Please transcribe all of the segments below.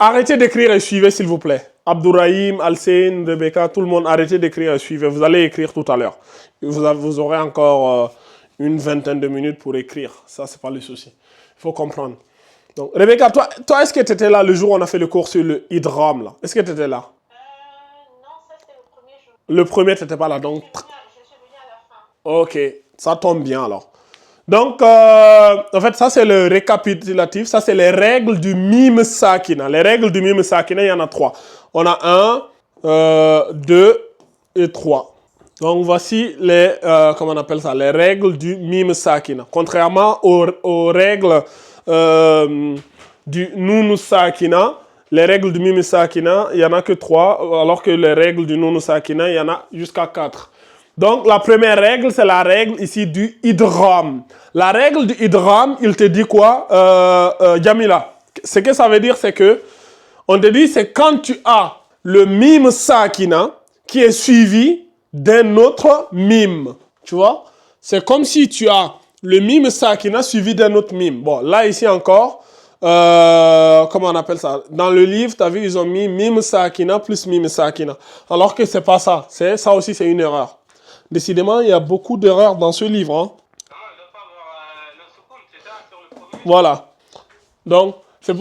Arrêtez d'écrire et suivez, s'il vous plaît. Abdourahim, Alcine, Rebecca, tout le monde, arrêtez d'écrire et suivez. Vous allez écrire tout à l'heure. Vous aurez encore une vingtaine de minutes pour écrire. Ça, c'est pas le souci. Il faut comprendre. Donc, Rebecca, toi est-ce que tu étais là le jour où on a fait le cours sur le idgham, là? Est-ce que tu étais là? Non, ça c'était le premier jour. Le premier, tu n'étais pas là, donc... Je suis venue à la fin. Ok, ça tombe bien alors. Donc, en fait, ça c'est le récapitulatif. Ça c'est les règles du mime sakina. Les règles du mime sakina, il y en a 3. On a 1, 2 et 3. Donc, voici les, comment on appelle ça, les règles du mime sakina. Contrairement aux règles du nunu sakina, les règles du mime sakina, il n'y en a que 3, alors que les règles du nunu sakina, il y en a jusqu'à 4. Donc, la première règle, c'est la règle ici du idgham. La règle du idgham, il te dit quoi, Jamila? Ce que ça veut dire, c'est que, on te dit, c'est quand tu as le mime sakina qui est suivi d'un autre mime. Tu vois? C'est comme si tu as le mime sakina suivi d'un autre mime. Bon, là, ici encore, comment on appelle ça? Dans le livre, tu as vu, ils ont mis mime sakina plus mime sakina. Alors que c'est pas ça. Ça aussi, c'est une erreur. Décidément, il y a beaucoup d'erreurs dans ce livre. Hein. Voilà. Donc, c'est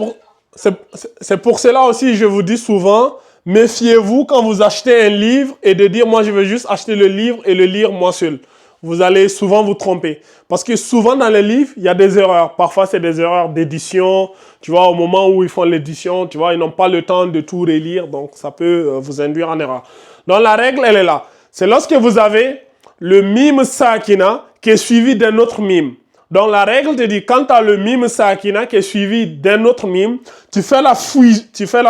pour cela aussi, je vous dis souvent, méfiez-vous quand vous achetez un livre et de dire, moi, je veux juste acheter le livre et le lire moi seul. Vous allez souvent vous tromper. Parce que souvent dans les livres, il y a des erreurs. Parfois, c'est des erreurs d'édition. Tu vois, au moment où ils font l'édition, tu vois, ils n'ont pas le temps de tout relire. Donc, ça peut vous induire en erreur. Donc, la règle, elle est là. C'est lorsque vous avez le mime sakina qui est suivi d'un autre mime. Donc la règle te dit, quand tu as le mime sakina qui est suivi d'un autre mime, tu fais la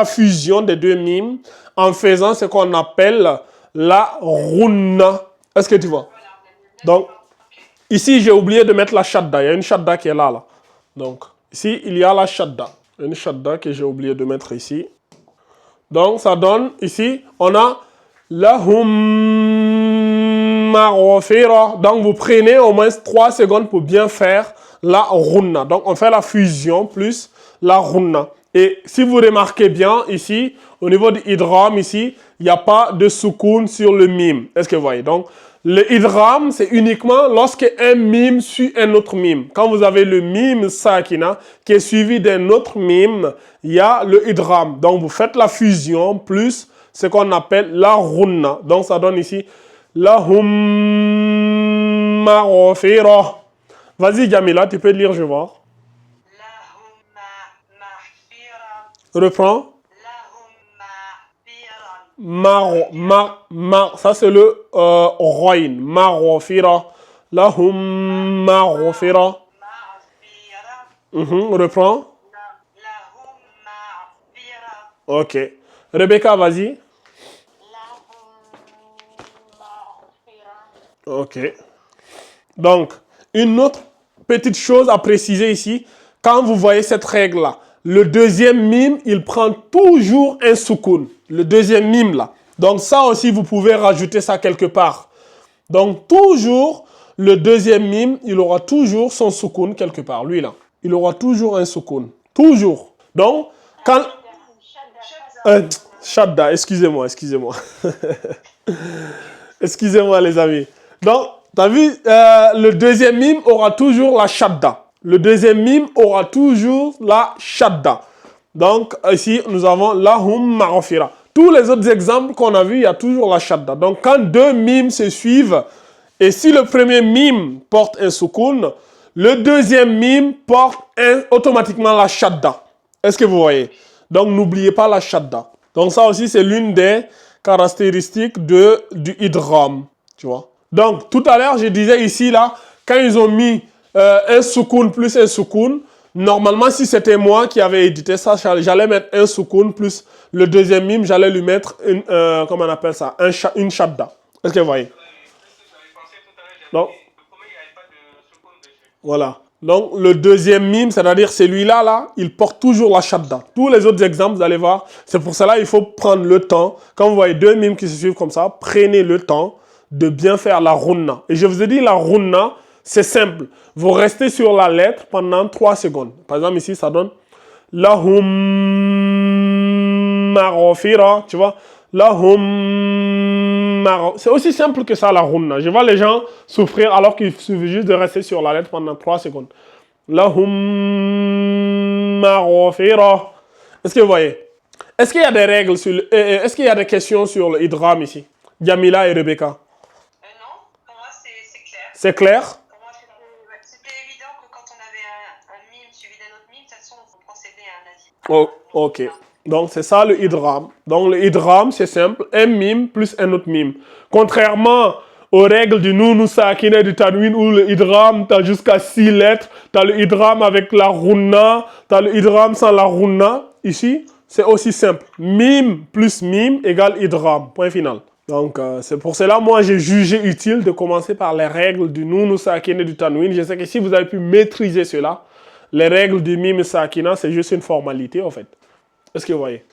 fusion des deux mimes en faisant ce qu'on appelle la runna. Est-ce que tu vois? Donc, ici, j'ai oublié de mettre la shadda. Il y a une shadda qui est là. Donc, ici, il y a la shadda. Une shadda que j'ai oublié de mettre ici. Donc, ça donne, ici, on a lahum maghfira. Donc, vous prenez au moins 3 secondes pour bien faire la runna. Donc, on fait la fusion plus la runna. Et si vous remarquez bien ici, au niveau du idgham, ici, il n'y a pas de soukoun sur le mime. Est-ce que vous voyez? Donc, le idgham, c'est uniquement lorsque un mime suit un autre mime. Quand vous avez le mime sakina qui est suivi d'un autre mime, il y a le idgham. Donc, vous faites la fusion plus ce qu'on appelle la runna. Donc, ça donne ici lahum maghfira. Vas-y, Jamila, tu peux lire, je vois. Reprends. Ça c'est le roin. Maghfira. Lahum maghfira. Reprends. Ok. Rebecca, vas-y. Ok. Donc, une autre petite chose à préciser ici, quand vous voyez cette règle-là, le deuxième mime, il prend toujours un soukoun. Le deuxième mime là. Donc ça aussi, vous pouvez rajouter ça quelque part. Donc toujours, le deuxième mime, il aura toujours son soukoun quelque part. Lui là, il aura toujours un soukoun. Toujours. Donc, quand... shadda, excusez-moi. Excusez-moi les amis. Donc, tu as vu, le deuxième mime aura toujours la shadda. Le deuxième mime aura toujours la shadda. Donc, ici, nous avons lahum maghfira. Tous les autres exemples qu'on a vus, il y a toujours la shadda. Donc, quand deux mimes se suivent, et si le premier mime porte un soukoun, le deuxième mime porte automatiquement la shadda. Est-ce que vous voyez? Donc, n'oubliez pas la shadda. Donc, ça aussi, c'est l'une des caractéristiques du idgham. Tu vois? Donc, tout à l'heure, je disais ici, là, quand ils ont mis un soukoun plus un soukoun, normalement, si c'était moi qui avais édité ça, j'allais mettre un soukoun plus le deuxième mime, j'allais lui mettre une, comment on appelle ça, une shadda. Est-ce que vous voyez? Donc, voilà. Donc, le deuxième mime, c'est-à-dire celui-là, là, il porte toujours la shadda. Tous les autres exemples, vous allez voir, c'est pour cela qu'il faut prendre le temps. Quand vous voyez deux mimes qui se suivent comme ça, prenez le temps de bien faire la runna. Et je vous ai dit, la runna, c'est simple. Vous restez sur la lettre pendant 3 secondes. Par exemple, ici, ça donne lahum maghfira, tu vois. C'est aussi simple que ça, la runna. Je vois les gens souffrir alors qu'il suffit juste de rester sur la lettre pendant 3 secondes. Lahum maghfira. Est-ce que vous voyez? Est-ce qu'il y a des règles sur est-ce qu'il y a des questions sur le idgham ici? Jamila et Rebecca. Non, pour moi c'est clair. C'est clair? Pour moi c'était évident que quand on avait un mime suivi d'un autre mime, de toute façon on procédait à un nazim. Oh, ok. Donc c'est ça le idgham. Donc le idgham c'est simple, un mime plus un autre mime. Contrairement aux règles du noun sakina et du tanwin où le idgham t'as jusqu'à 6 lettres, t'as le idgham avec la runna, t'as le idgham sans la runna. Ici c'est aussi simple. Mime plus mime égale idgham. Point final. Donc c'est pour cela moi j'ai jugé utile de commencer par les règles du noun sakina et du tanwin. Je sais que si vous avez pu maîtriser cela, les règles du mime sakina c'est juste une formalité en fait. Est-ce que vous voyez?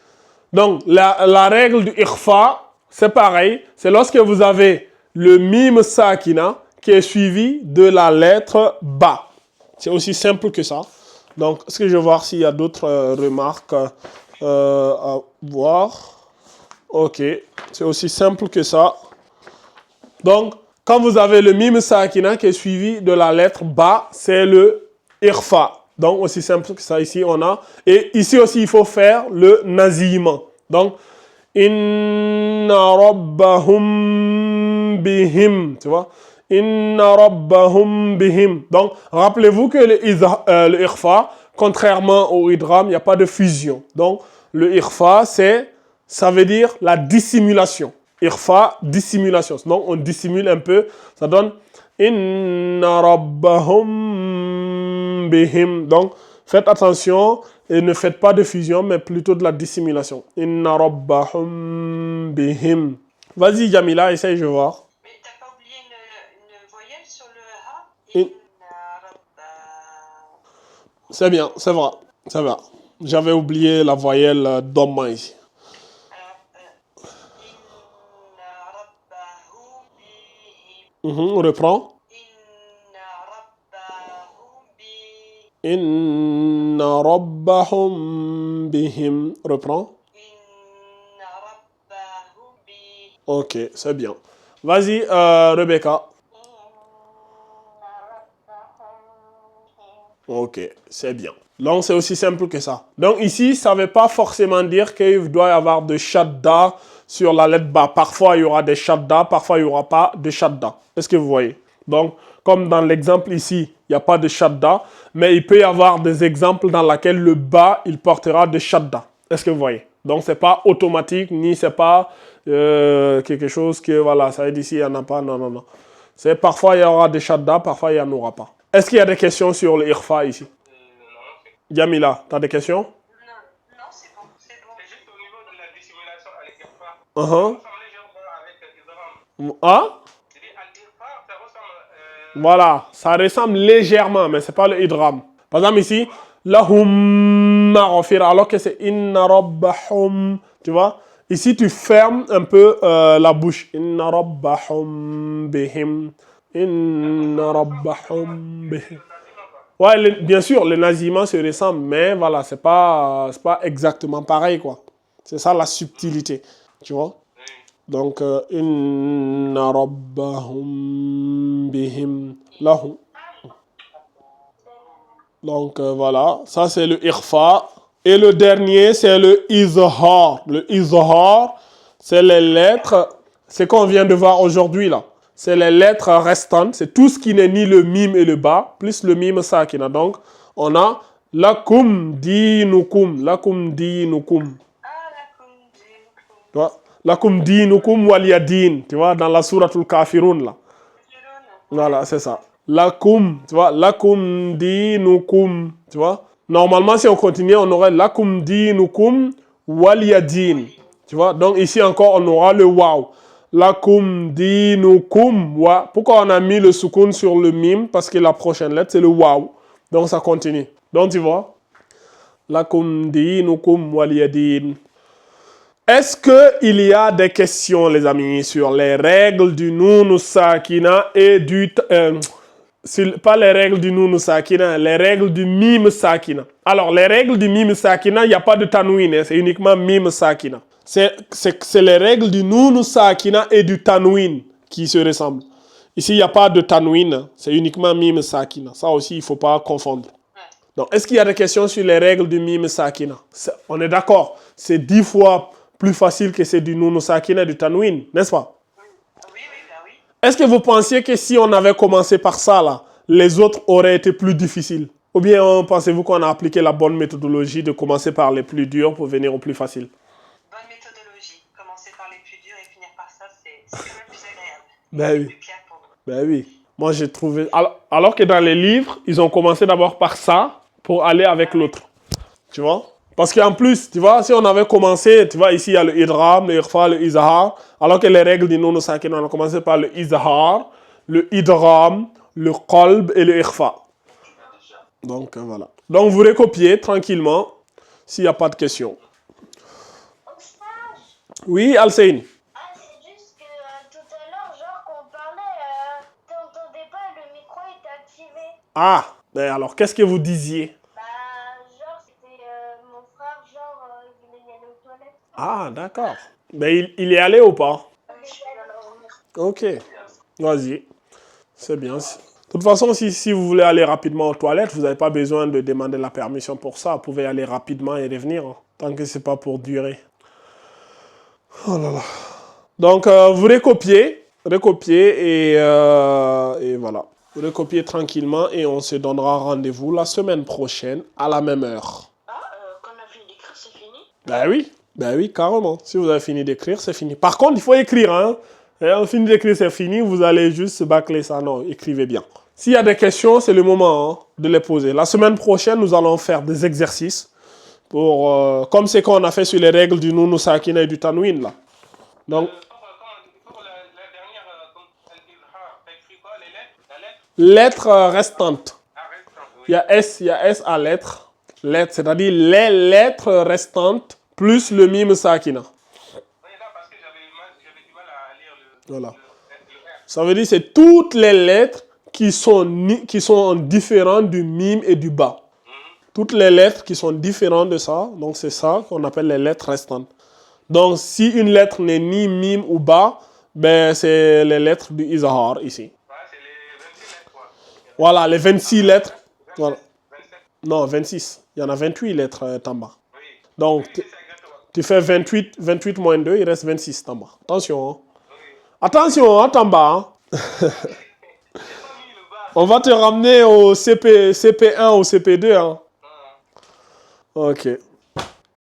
Donc, la règle du ikhfa, c'est pareil. C'est lorsque vous avez le mime sakina qui est suivi de la lettre ba. C'est aussi simple que ça. Donc, est-ce que je vais voir s'il y a d'autres remarques à voir? Ok, c'est aussi simple que ça. Donc, quand vous avez le mime sakina qui est suivi de la lettre ba, c'est le ikhfa. Donc, aussi simple que ça, ici, on a. Et ici aussi, il faut faire le nazima. Donc, inna rabbahum bihim. Tu vois? Inna rabbahum bihim. Donc, rappelez-vous que le ikhfa, contrairement au idgham, il n'y a pas de fusion. Donc, le ikhfa, ça veut dire la dissimulation. Ikhfa, dissimulation. Donc, on dissimule un peu. Ça donne inna rabbahum bihim. Donc, faites attention et ne faites pas de fusion, mais plutôt de la dissimulation. Inna rabbahum bihim. Vas-y, Jamila, essaye, je vais voir. Mais t'as pas oublié une voyelle sur le ha? C'est bien, c'est vrai. C'est vrai. J'avais oublié la voyelle d'Omma ici. On reprend. Inna rabbahum bihim. Reprends. Ok, c'est bien. Vas-y, Rebecca. Ok, c'est bien. Donc, c'est aussi simple que ça. Donc, ici, ça ne veut pas forcément dire qu'il doit y avoir de shadda sur la lettre ba. Parfois, il y aura des shadda, parfois, il n'y aura pas de shadda. Est-ce que vous voyez? Donc, comme dans l'exemple ici, il n'y a pas de shadda, mais il peut y avoir des exemples dans lesquels le ba, il portera de shadda. Est-ce que vous voyez? Donc, ce n'est pas automatique, ni c'est pas quelque chose que, voilà, ça veut dire ici, il n'y en a pas. Non, non, non. C'est parfois, il y aura des shadda, parfois, il n'y en aura pas. Est-ce qu'il y a des questions sur le ikhfa ici? Jamila, tu as des questions? Non, c'est bon, c'est bon. C'est juste au niveau de la dissimulation à l'Ikhfa. Uh-huh. Ça ressemble légèrement avec l'Idgham. Ah? C'est dit à l'Ikhfa, ça ressemble. Voilà, ça ressemble légèrement, mais ce n'est pas le idgham. Par exemple ici, lahum maghfira, alors que c'est inna rabbahum. Tu vois? Ici, tu fermes un peu la bouche. Inna rabbahum bihim. Inna rabbahum bihim. Ouais, bien sûr, le nazima se ressemble, mais voilà, c'est pas exactement pareil, quoi. C'est ça la subtilité, tu vois. Donc, inna rabbahum bihim lahum. Donc, voilà, ça c'est le ikhfa. Et le dernier, c'est le izhar. Le izhar, c'est les lettres, c'est qu'on vient de voir aujourd'hui, là. C'est les lettres restantes, c'est tout ce qui n'est ni le mime et le ba, plus le mime sakina. Donc, on a lakum dinukum, lakum dinukum. Tu vois? Lakum dinukum waliyadin, tu vois, dans la souratul kafirun, là. Voilà, c'est ça. Lakum, tu vois, lakum dinukum, tu vois. Normalement, si on continue, on aurait lakum dinukum waliyadin. Tu vois, donc ici encore, on aura le waw. Lakum dinukum wa. Pourquoi on a mis le soukoun sur le mime? Parce que la prochaine lettre, c'est le waw. Donc ça continue. Donc tu vois. Lakum dinukum waliyadin. Est-ce qu'il y a des questions, les amis, sur les règles du noun sakina et du... pas les règles du Noun Sakina, les règles du Mim Sakina. Alors, les règles du Mim Sakina, il n'y a pas de Tanwin, hein, c'est uniquement Mim Sakina. C'est les règles du Noun Sakina et du Tanwin qui se ressemblent. Ici, il n'y a pas de Tanwin, c'est uniquement Mim Sakina. Ça aussi, il ne faut pas confondre. Donc, est-ce qu'il y a des questions sur les règles du Mim Sakina? On est d'accord, c'est 10 fois plus facile que c'est du Noun Sakina et du Tanwin, n'est-ce pas? Oui, bah oui. Est-ce que vous pensiez que si on avait commencé par ça, là, les autres auraient été plus difficiles? Ou bien pensez-vous qu'on a appliqué la bonne méthodologie de commencer par les plus durs pour venir aux plus faciles? Bonne méthodologie. Commencer par les plus durs et finir par ça, c'est quand même plus agréable. Ben C'est oui. plus clair pour nous. Ben oui. Moi, j'ai trouvé... Alors que dans les livres, ils ont commencé d'abord par ça pour aller avec l'autre. Tu vois? Parce qu'en plus, tu vois, si on avait commencé, tu vois, ici, il y a le idram, le irfa, le izhar, alors que les règles du noun sakin, on a commencé par le izhar, le idram, le qalb et le irfa. Donc, voilà. Donc, vous recopiez tranquillement, s'il n'y a pas de questions. Au stage. Oui, Al-Seyn. Ah, c'est juste que tout à l'heure, genre, quand on parlait, t'entendais pas, le micro était activé. Ah, ben alors, qu'est-ce que vous disiez? Bah, genre, c'était mon frère, genre, il voulait y aller aux toilettes. Ah, d'accord. Ben, il est allé ou pas? Je suis allée revenir. Ok, vas-y. C'est bien. De toute façon, si vous voulez aller rapidement aux toilettes, vous n'avez pas besoin de demander la permission pour ça. Vous pouvez aller rapidement et revenir, hein, tant que ce n'est pas pour durer. Oh là là. Donc, vous recopiez et voilà. Vous recopiez tranquillement et on se donnera rendez-vous la semaine prochaine à la même heure. Ah, quand on a fini d'écrire, c'est fini? Ben oui, carrément. Si vous avez fini d'écrire, c'est fini. Par contre, il faut écrire, hein. Et on finit d'écrire, c'est fini, vous allez juste se bâcler ça. Non, écrivez bien. S'il y a des questions, c'est le moment, hein, de les poser. La semaine prochaine, nous allons faire des exercices pour, comme c'est qu'on a fait sur les règles du Noun Sakina et du Tanwin, là. Donc, Pour la dernière, t'as écrit quoi, les lettres? La lettre? lettres restantes. Ah, restante, oui. Il y a S à lettres. Lettres, c'est-à-dire les lettres restantes plus le Mim Sakina. Oui, là, parce que j'avais du mal à lire Voilà. le R. Ça veut dire que c'est toutes les lettres qui sont différentes du mime et du bas. Toutes les lettres qui sont différentes de ça, donc c'est ça qu'on appelle les lettres restantes. Donc si une lettre n'est ni mime ou bas, ben c'est les lettres du izhar ici. Ouais, c'est les 26 lettres, quoi. Voilà, les 26 lettres. 27, Voilà. 27, Non, 26. Il y en a 28 lettres Tamba. oui. Donc Oui, c'est exactement. tu fais 28 moins 2, il reste 26 Tamba. Attention. Hein. Oui. Attention, hein, Tamba. Hein. J'ai pas mis le bas. On va te ramener au CP1 ou CP2. Hein. Ah. Ok.